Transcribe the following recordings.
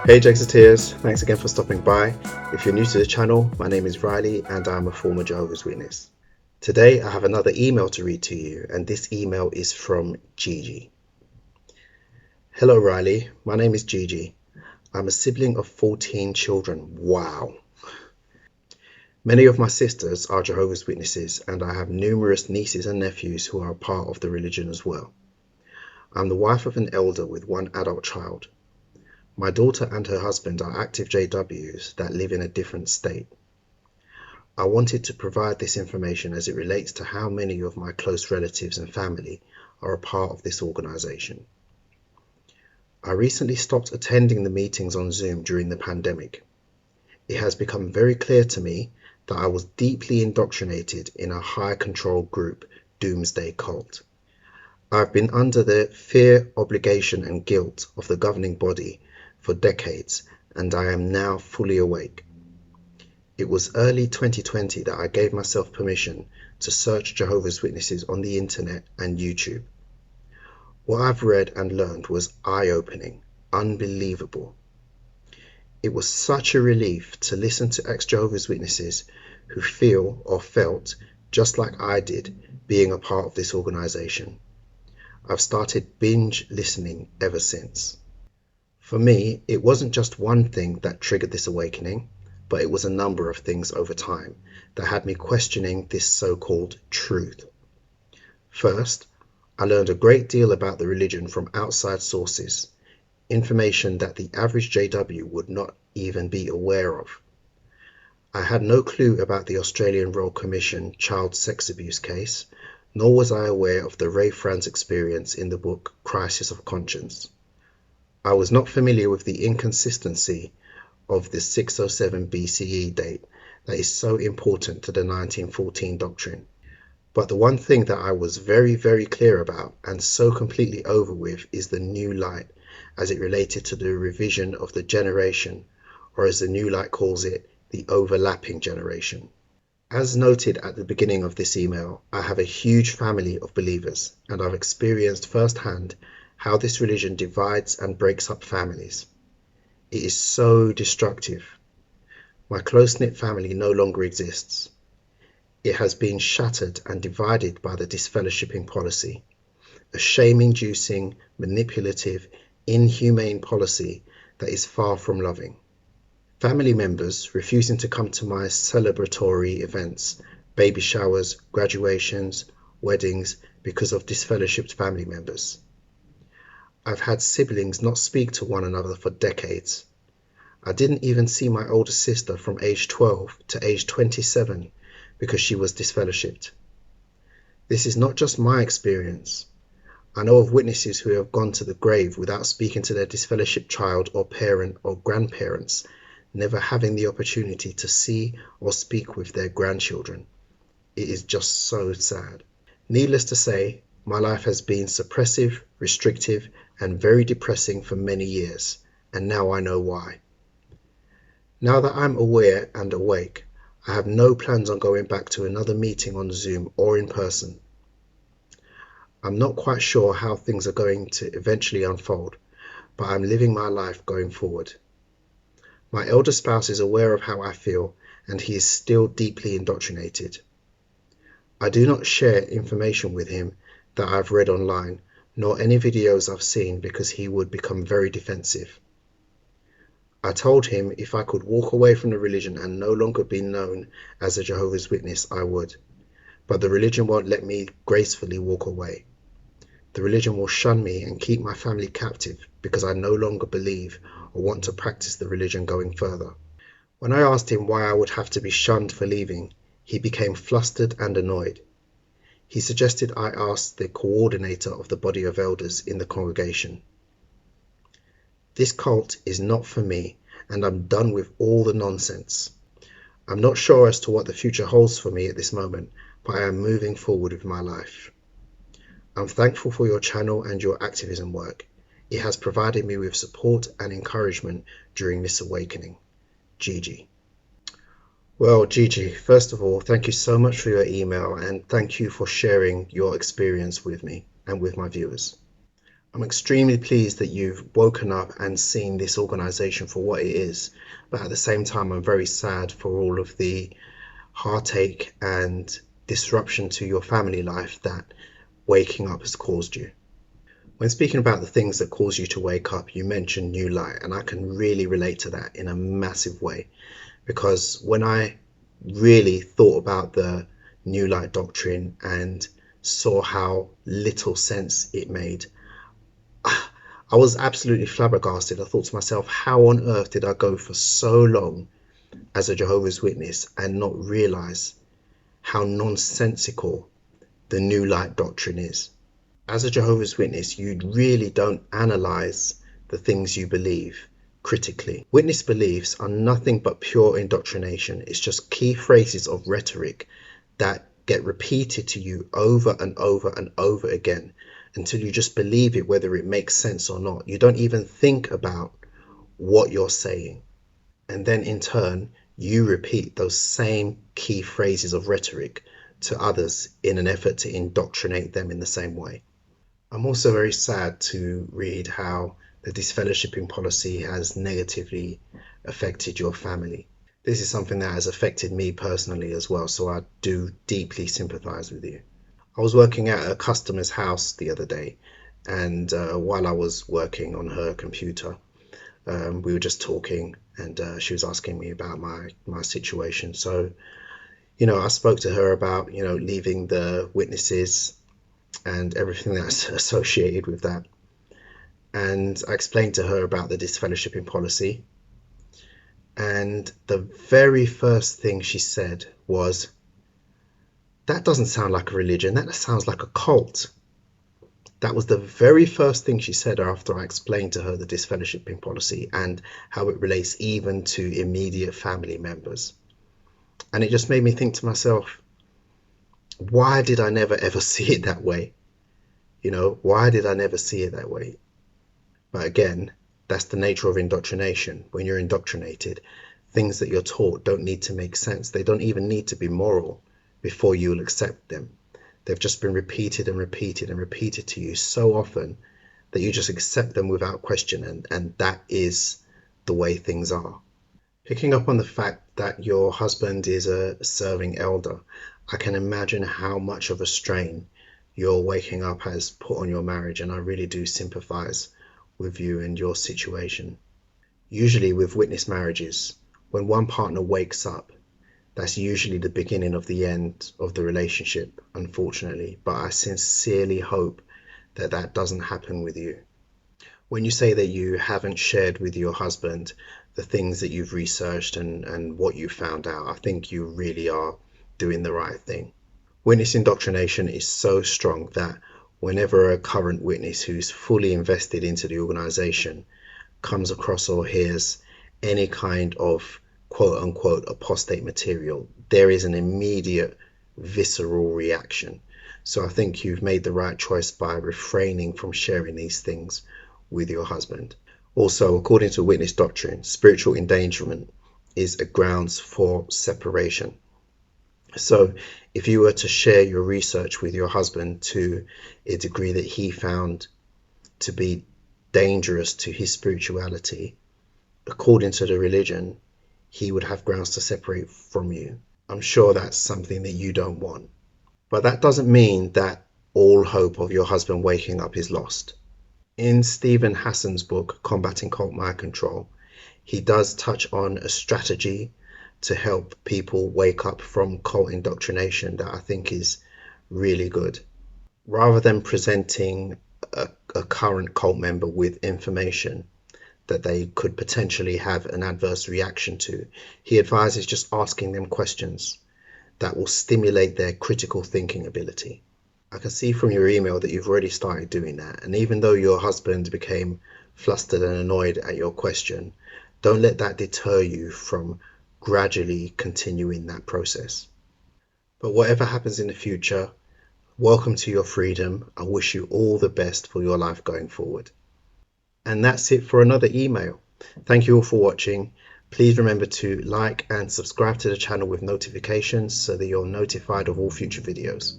Hey Exiteers, thanks again for stopping by. If you're new to the channel, my name is Riley and I'm a former Jehovah's Witness. Today I have another email to read to you, and this email is from Gigi. Hello Riley, my name is Gigi. I'm a sibling of 14 children. Wow. Many of my sisters are Jehovah's Witnesses and I have numerous nieces and nephews who are a part of the religion as well. I'm the wife of an elder with one adult child. My daughter and her husband are active JWs that live in a different state. I wanted to provide this information as it relates to how many of my close relatives and family are a part of this organization. I recently stopped attending the meetings on Zoom during the pandemic. It has become very clear to me that I was deeply indoctrinated in a high control group doomsday cult. I've been under the fear, obligation and guilt of the governing body for decades, and I am now fully awake. It was early 2020 that I gave myself permission to search Jehovah's Witnesses on the internet and YouTube. What I've read and learned was eye-opening, unbelievable. It was such a relief to listen to ex-Jehovah's Witnesses who feel or felt just like I did being a part of this organization. I've started binge listening ever since. For me, it wasn't just one thing that triggered this awakening, but it was a number of things over time that had me questioning this so-called truth. First, I learned a great deal about the religion from outside sources, information that the average JW would not even be aware of. I had no clue about the Australian Royal Commission child sex abuse case, nor was I aware of the Ray Franz experience in the book Crisis of Conscience. I was not familiar with the inconsistency of the 607 BCE date that is so important to the 1914 doctrine. But the one thing that I was very, very clear about and so completely over with is the new light as it related to the revision of the generation, or as the new light calls it, the overlapping generation. As noted at the beginning of this email, I have a huge family of believers and I've experienced firsthand how this religion divides and breaks up families. It is so destructive. My close-knit family no longer exists. It has been shattered and divided by the disfellowshipping policy, a shame-inducing, manipulative, inhumane policy that is far from loving. Family members refusing to come to my celebratory events, baby showers, graduations, weddings because of disfellowshipped family members. I've had siblings not speak to one another for decades. I didn't even see my older sister from age 12 to age 27 because she was disfellowshipped. This is not just my experience. I know of witnesses who have gone to the grave without speaking to their disfellowshipped child or parent or grandparents, never having the opportunity to see or speak with their grandchildren. It is just so sad. Needless to say, my life has been suppressive, restrictive, and very depressing for many years, and now I know why. Now that I'm aware and awake, I have no plans on going back to another meeting on Zoom or in person. I'm not quite sure how things are going to eventually unfold, but I'm living my life going forward. My elder spouse is aware of how I feel, and he is still deeply indoctrinated. I do not share information with him that I've read online, nor any videos I've seen, because he would become very defensive. I told him if I could walk away from the religion and no longer be known as a Jehovah's Witness, I would. But the religion won't let me gracefully walk away. The religion will shun me and keep my family captive because I no longer believe or want to practice the religion going further. When I asked him why I would have to be shunned for leaving, he became flustered and annoyed. He suggested I ask the coordinator of the body of elders in the congregation. This cult is not for me, and I'm done with all the nonsense. I'm not sure as to what the future holds for me at this moment, but I am moving forward with my life. I'm thankful for your channel and your activism work. It has provided me with support and encouragement during this awakening. Gigi. Well, Gigi, first of all, thank you so much for your email and thank you for sharing your experience with me and with my viewers. I'm extremely pleased that you've woken up and seen this organization for what it is, but at the same time, I'm very sad for all of the heartache and disruption to your family life that waking up has caused you. When speaking about the things that cause you to wake up, you mentioned new light, and I can really relate to that in a massive way because when I really thought about the new light doctrine and saw how little sense it made, I was absolutely flabbergasted. I thought to myself, how on earth did I go for so long as a Jehovah's Witness and not realize how nonsensical the new light doctrine is? As a Jehovah's Witness, you really don't analyze the things you believe critically. Witness beliefs are nothing but pure indoctrination. It's just key phrases of rhetoric that get repeated to you over and over and over again until you just believe it, whether it makes sense or not. You don't even think about what you're saying. And then in turn, you repeat those same key phrases of rhetoric to others in an effort to indoctrinate them in the same way. I'm also very sad to read how the disfellowshipping policy has negatively affected your family. This is something that has affected me personally as well, so I do deeply sympathize with you. I was working at a customer's house the other day, and while I was working on her computer, we were just talking, and she was asking me about my situation. So, I spoke to her about, leaving the witnesses and everything that's associated with that. And I explained to her about the disfellowshipping policy. And the very first thing she said was, "That doesn't sound like a religion, that sounds like a cult." That was the very first thing she said after I explained to her the disfellowshipping policy and how it relates even to immediate family members. And it just made me think to myself, why did I never ever see it that way? Why did I never see it that way? But again, that's the nature of indoctrination. When you're indoctrinated, things that you're taught don't need to make sense. They don't even need to be moral before you'll accept them. They've just been repeated and repeated and repeated to you so often that you just accept them without question, and that is the way things are. Picking up on the fact that your husband is a serving elder, I can imagine how much of a strain your waking up has put on your marriage, and I really do sympathize with you and your situation. Usually with witness marriages, when one partner wakes up, that's usually the beginning of the end of the relationship, unfortunately, but I sincerely hope that that doesn't happen with you. When you say that you haven't shared with your husband the things that you've researched and what you found out, I think you really are doing the right thing. Witness indoctrination is so strong that whenever a current witness who's fully invested into the organization comes across or hears any kind of quote unquote apostate material, there is an immediate visceral reaction. So I think you've made the right choice by refraining from sharing these things with your husband. Also, according to witness doctrine, spiritual endangerment is a grounds for separation. So if you were to share your research with your husband to a degree that he found to be dangerous to his spirituality, according to the religion, he would have grounds to separate from you. I'm sure that's something that you don't want. But that doesn't mean that all hope of your husband waking up is lost. In Stephen Hassan's book, Combating Cult Mind Control, he does touch on a strategy to help people wake up from cult indoctrination that I think is really good. Rather than presenting a current cult member with information that they could potentially have an adverse reaction to, he advises just asking them questions that will stimulate their critical thinking ability. I can see from your email that you've already started doing that, and even though your husband became flustered and annoyed at your question, don't let that deter you from gradually continuing that process. But whatever happens in the future, welcome to your freedom. I wish you all the best for your life going forward. And that's it for another email. Thank you all for watching. Please remember to like and subscribe to the channel with notifications so that you're notified of all future videos.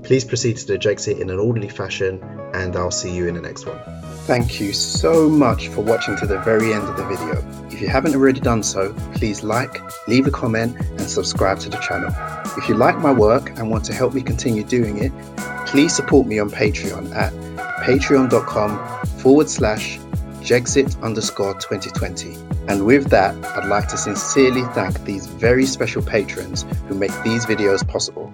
Please proceed to the Jexit in an orderly fashion, and I'll see you in the next one. Thank you so much for watching to the very end of the video. If you haven't already done so, please like, leave a comment and subscribe to the channel. If you like my work and want to help me continue doing it, please support me on Patreon at patreon.com/Jexit_2020. And with that, I'd like to sincerely thank these very special patrons who make these videos possible.